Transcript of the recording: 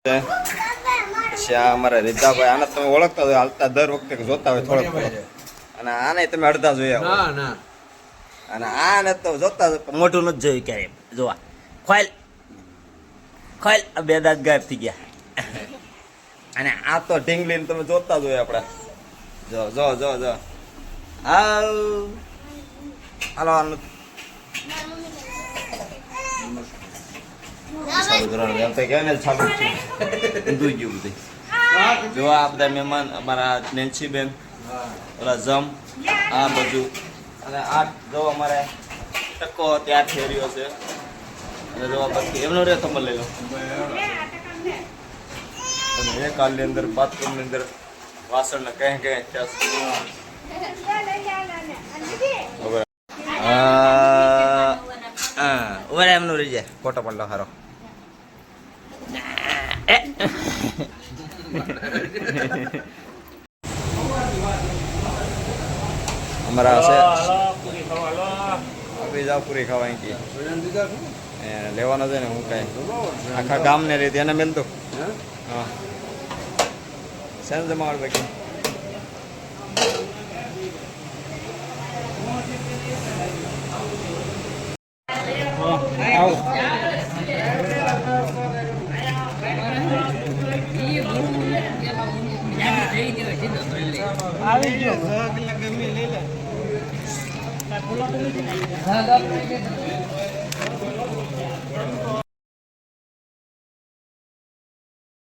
પછી આ અમારા રીધાભાઈ આને તમે ઓળખતા હોય હાલતા દર વખતે જોતા હોય થોડોક અને આને તમે અડધા જોયા અને આને તો જોતા મોઢું નથી જોયું ક્યારે જોવા ખોલ ખોલ બે દાંત ગાયબ થઈ ગયા અને આ તો ઢીંગલીને તમે જોતા જ હોય આપડા જો જો જો જો હાલો આનું જો આ બધા મહેમાન અમારા નેન્સીબેન ઓલા જમ આ બધું અને આ જો અમારે ટકો ત્યાં થઈ રહ્યો છે અને જો પછી એમનો રે તમે લઈ લો અને એ કાલની અંદર બાથરૂમની અંદર વાસણ ને કઈ કઈ ઉભા એમનું રહી જાય ફોટો પડલો સારો અમારા જાવ પૂરી ખાવા અહીંથી લેવાનો છે ને હું કઈ આખા ગામને રીતે એને મેલતો હા શેનું જમાવડ બાકી આવી ગયો ગમે લઈ લે હા